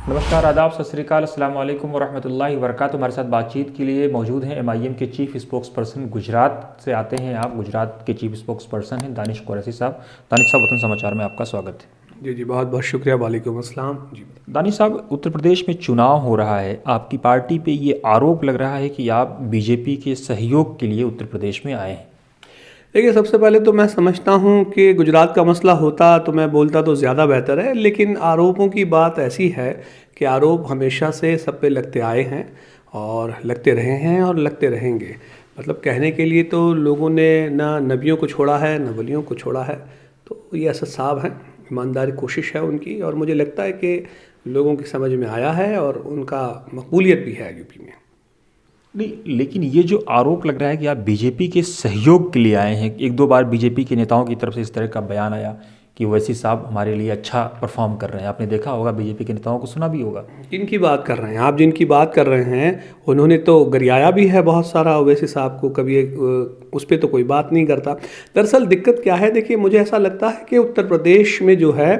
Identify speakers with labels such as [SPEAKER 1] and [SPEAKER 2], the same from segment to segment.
[SPEAKER 1] नमस्कार, आदाब, सत श्री अकाल, अस्सलाम वालेकुम वरहमतुल्लाहि वबरकातुहू। हमारे साथ बातचीत के लिए मौजूद हैं एमआईएम के चीफ स्पोक्स पर्सन, गुजरात से आते हैं आप, गुजरात के चीफ स्पोक्स पर्सन हैं दानिश कुरैशी साहब। दानिश साहब, वतन समाचार में आपका स्वागत है।
[SPEAKER 2] जी बहुत बहुत शुक्रिया। वालेकुम अस्सलाम जी।
[SPEAKER 1] दानिश साहब, उत्तर प्रदेश में चुनाव हो रहा है, आपकी पार्टी पे ये आरोप लग रहा है कि आप बीजेपी के सहयोग के लिए उत्तर प्रदेश में आए हैं।
[SPEAKER 2] देखिए, सबसे पहले तो मैं समझता हूँ कि गुजरात का मसला होता तो मैं बोलता तो ज़्यादा बेहतर है, लेकिन आरोपों की बात ऐसी है कि आरोप हमेशा से सब पे लगते आए हैं और लगते रहे हैं और लगते रहेंगे। मतलब कहने के लिए तो लोगों ने ना नबियों को छोड़ा है ना वलियों को छोड़ा है, तो ये असद साहब हैं, ईमानदारी कोशिश है उनकी, और मुझे लगता है कि लोगों की समझ में आया है और उनका मकबूलियत भी है यूपी में।
[SPEAKER 1] नहीं, लेकिन ये जो आरोप लग रहा है कि आप बीजेपी के सहयोग के लिए आए हैं, एक दो बार बीजेपी के नेताओं की तरफ से इस तरह का बयान आया कि ओवैसी साहब हमारे लिए अच्छा परफॉर्म कर रहे हैं। आपने देखा होगा, बीजेपी के नेताओं को सुना भी होगा।
[SPEAKER 2] किनकी बात कर रहे हैं आप? जिनकी बात कर रहे हैं उन्होंने तो गरियाया भी है बहुत सारा ओवैसी साहब को, कभी उस पर तो कोई बात नहीं करता। दरअसल दिक्कत क्या है, देखिए मुझे ऐसा लगता है कि उत्तर प्रदेश में जो है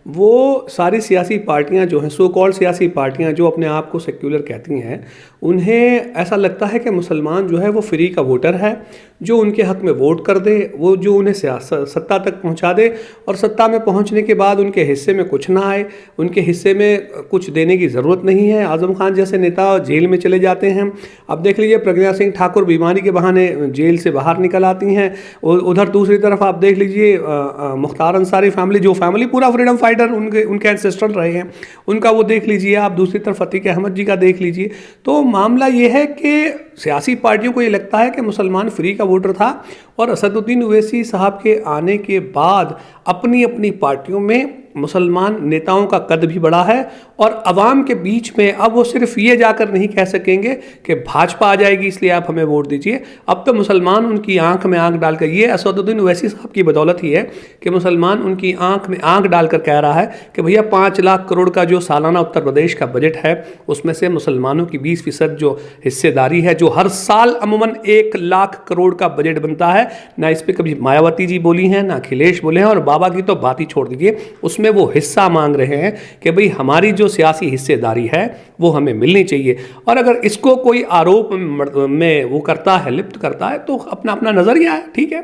[SPEAKER 2] वो सारी सियासी पार्टियां जो हैं, सो कॉल्ड सियासी पार्टियां जो अपने आप को सेक्युलर कहती हैं, उन्हें ऐसा लगता है कि मुसलमान जो है वो फ्री का वोटर है, जो उनके हक़ में वोट कर दे, वो जो उन्हें सत्ता तक पहुंचा दे, और सत्ता में पहुंचने के बाद उनके हिस्से में कुछ ना आए, उनके हिस्से में कुछ देने की ज़रूरत नहीं है। आज़म खान जैसे नेता जेल में चले जाते हैं। अब देख लीजिए, प्रज्ञा सिंह ठाकुर बीमारी के बहाने जेल से बाहर निकल आती हैं। उधर दूसरी तरफ आप देख लीजिए, मुख्तार अंसारी फैमिली, जो फैमिली पूरा फ्रीडम फाइटर उनके एंसेस्टर रहे हैं, उनका वो देख लीजिए आप। दूसरी तरफ अतीक अहमद जी का देख लीजिए। तो मामला ये है कि सियासी पार्टियों को ये लगता है कि मुसलमान फ्री का वोटर था, और असदुद्दीन ओवैसी साहब के आने के बाद अपनी अपनी पार्टियों में मुसलमान नेताओं का कद भी बढ़ा है, और अवाम के बीच में अब वो सिर्फ ये जाकर नहीं कह सकेंगे कि भाजपा आ जाएगी इसलिए आप हमें वोट दीजिए। अब तो मुसलमान उनकी आंख में आंख डालकर, ये असदुद्दीन ओवैसी साहब की बदौलत ही है कि मुसलमान उनकी आंख में आंख डालकर कह रहा है कि भैया 5 लाख करोड़ का जो सालाना उत्तर प्रदेश का बजट है, उसमें से मुसलमानों की 20% जो हिस्सेदारी है, जो हर साल अमूमन 1 लाख करोड़ का बजट बनता है, ना इस पर कभी मायावती जी बोली हैं ना अखिलेश बोले हैं, और बाबा की तो बात ही छोड़ दीजिए। उसमें वो हिस्सा मांग रहे हैं कि भाई हमारी जो सियासी हिस्सेदारी है वो हमें मिलनी चाहिए। और अगर इसको कोई आरोप में वो करता है, लिप्त करता है, तो अपना अपना नजरिया है, ठीक है।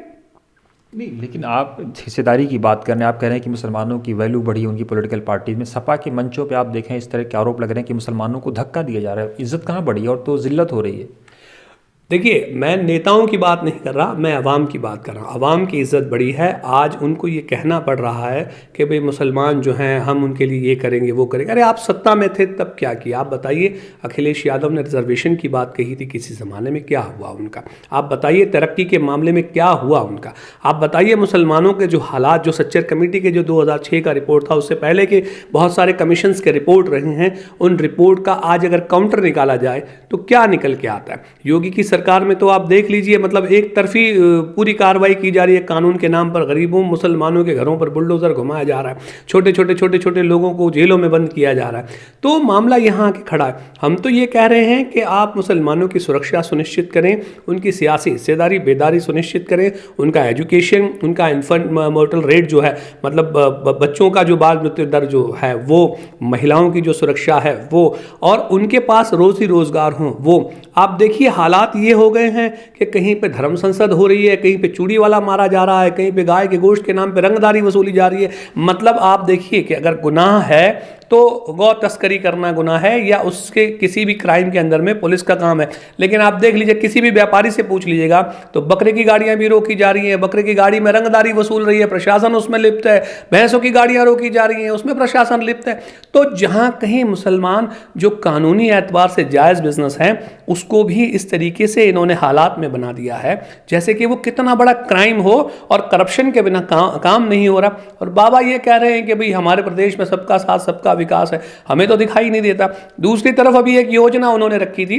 [SPEAKER 1] नहीं, लेकिन आप हिस्सेदारी की बात कर रहे हैं, आप कह रहे हैं कि मुसलमानों की वैल्यू बढ़ी उनकी पॉलिटिकल पार्टीज में। सपा के मंचों पे आप देखें इस तरह के आरोप लग रहे हैं कि मुसलमानों को धक्का दिया जा रहा है। इज्जत कहाँ बढ़ी और तो जिल्लत हो रही है।
[SPEAKER 2] देखिए, मैं नेताओं की बात नहीं कर रहा, मैं अवाम की बात कर रहा हूँ। अवाम की इज़्ज़त बड़ी है। आज उनको ये कहना पड़ रहा है कि भाई मुसलमान जो हैं हम उनके लिए ये करेंगे वो करेंगे। अरे आप सत्ता में थे तब क्या किया? आप बताइए। अखिलेश यादव ने रिजर्वेशन की बात कही थी किसी ज़माने में, क्या हुआ उनका? आप बताइए तरक्की के मामले में क्या हुआ उनका? आप बताइए मुसलमानों के जो हालात, जो सच्चर कमेटी के जो 2006 का रिपोर्ट था, उससे पहले के बहुत सारे कमीशंस के रिपोर्ट रहे हैं, उन रिपोर्ट का आज अगर काउंटर निकाला जाए तो क्या निकल के आता है? योगी की सरकार में तो आप देख लीजिए, मतलब एक तरफी पूरी कार्रवाई की जा रही है कानून के नाम पर। गरीबों मुसलमानों के घरों पर बुलडोजर घुमाया जा रहा है, छोटे छोटे लोगों को जेलों में बंद किया जा रहा है। तो मामला यहाँ आके खड़ा है। हम तो ये कह रहे हैं कि आप मुसलमानों की सुरक्षा सुनिश्चित करें, उनकी सियासी हिस्सेदारी बेदारी सुनिश्चित करें, उनका एजुकेशन, उनका इन्फेंट मोर्टल रेट जो है, मतलब बच्चों का जो बाल मृत्यु दर जो है वो, महिलाओं की जो सुरक्षा है वो, और उनके पास रोजी रोजगार हो वो। आप देखिए हालात ये हो गए हैं कि कहीं पे धर्म संसद हो रही है, कहीं पे चूड़ी वाला मारा जा रहा है, कहीं पे गाय के गोश्त के नाम पे रंगदारी वसूली जा रही है। मतलब आप देखिए कि अगर गुनाह है तो गौ तस्करी करना गुनाह है, या उसके किसी भी क्राइम के अंदर में पुलिस का काम है। लेकिन आप देख लीजिए, किसी भी व्यापारी से पूछ लीजिएगा तो बकरे की गाड़ियां भी रोकी जा रही हैं, बकरे की गाड़ी में रंगदारी वसूल रही है, प्रशासन उसमें लिप्त है। भैंसों की गाड़ियां रोकी जा रही हैं, उसमें प्रशासन लिप्त है। तो जहां कहीं मुसलमान जो कानूनी एतबार से जायज़ बिजनेस है, उसको भी इस तरीके से इन्होंने हालात में बना दिया है जैसे कि वो कितना बड़ा क्राइम हो, और करप्शन के बिना काम नहीं हो रहा। और बाबा ये कह रहे हैं कि भाई हमारे प्रदेश में सबका साथ सबका विकास है, हमें तो दिखाई नहीं देता। दूसरी तरफ अभी एक योजना उन्होंने रखी थी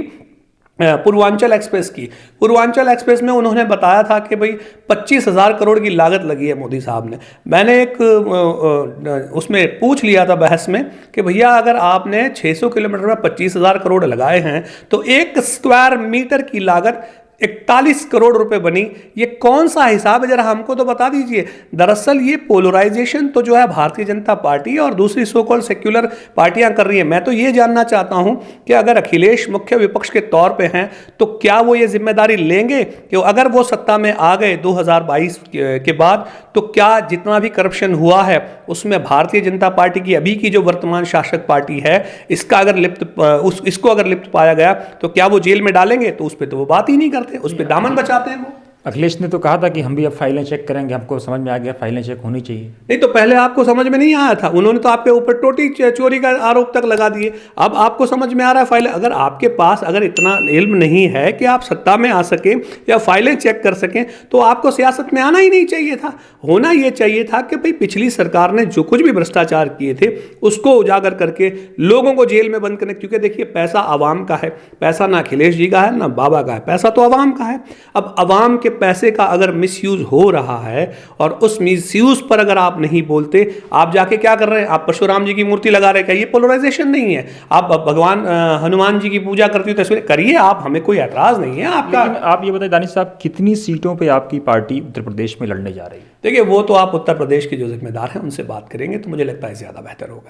[SPEAKER 2] पूर्वांचल एक्सप्रेस की। पूर्वांचल एक्सप्रेस में उन्होंने बताया था कि भाई 25,000 करोड़ की लागत लगी है मोदी साहब ने। मैंने एक उसमें पूछ लिया था बहस में कि भैया अगर आपने 600 किलोमीटर में 25,000 करोड़ लगाए हैं तो 1 स्क्वायर मीटर की लागत 41 करोड़ रुपए बनी। ये कौन सा हिसाब है, जरा हमको तो बता दीजिए। दरअसल ये पोलराइजेशन तो जो है भारतीय जनता पार्टी और दूसरी सो कॉल्ड सेक्युलर पार्टियां कर रही हैं। मैं तो ये जानना चाहता हूं कि अगर अखिलेश मुख्य विपक्ष के तौर पे हैं तो क्या वो ये जिम्मेदारी लेंगे कि अगर वो सत्ता में आ गए 2022 के बाद तो क्या जितना भी करप्शन हुआ है उसमें भारतीय जनता पार्टी की अभी की जो वर्तमान शासक पार्टी है इसका अगर इसको अगर लिप्त पाया गया तो क्या वो जेल में डालेंगे? तो उस पर तो वो बात ही नहीं करते, उस पर दामन बचाते हैं वो।
[SPEAKER 1] अखिलेश ने तो कहा था कि हम भी अब फाइलें चेक करेंगे, हमको समझ में आ गया फाइलें चेक होनी चाहिए।
[SPEAKER 2] नहीं तो पहले आपको समझ में नहीं आया था, उन्होंने तो आपके ऊपर टोटी चोरी का आरोप तक लगा दिए। अब आपको समझ में आ रहा है फाइलें। अगर आपके पास अगर इतना इल्म नहीं है कि आप सत्ता में आ सकें या फाइलें चेक कर सकें तो आपको सियासत में आना ही नहीं चाहिए था। होना यह चाहिए था कि भाई पिछली सरकार ने जो कुछ भी भ्रष्टाचार किए थे उसको उजागर करके लोगों को जेल में बंद करने। क्योंकि देखिए पैसा आवाम का है, पैसा ना अखिलेश जी का है ना बाबा का है, पैसा तो आवाम का है। अब आवाम के पैसे का अगर मिसयूज हो रहा है और उस मिसयूज पर अगर आप नहीं बोलते, आप जाके क्या कर रहे हैं, आप परशुराम जी की मूर्ति लगा रहे हैं। क्या ये पोलराइजेशन नहीं है? आप भगवान हनुमान जी की पूजा करती हो तस्वीर करिए, आप, हमें कोई एतराज नहीं है आपका।
[SPEAKER 1] आप ये बताइए दानिश साहब, कितनी सीटों पे आपकी पार्टी उत्तर प्रदेश में लड़ने जा रही है?
[SPEAKER 2] देखिए वो तो आप उत्तर प्रदेश के जो जिम्मेदार हैं उनसे बात करेंगे तो मुझे लगता है ज़्यादा बेहतर होगा।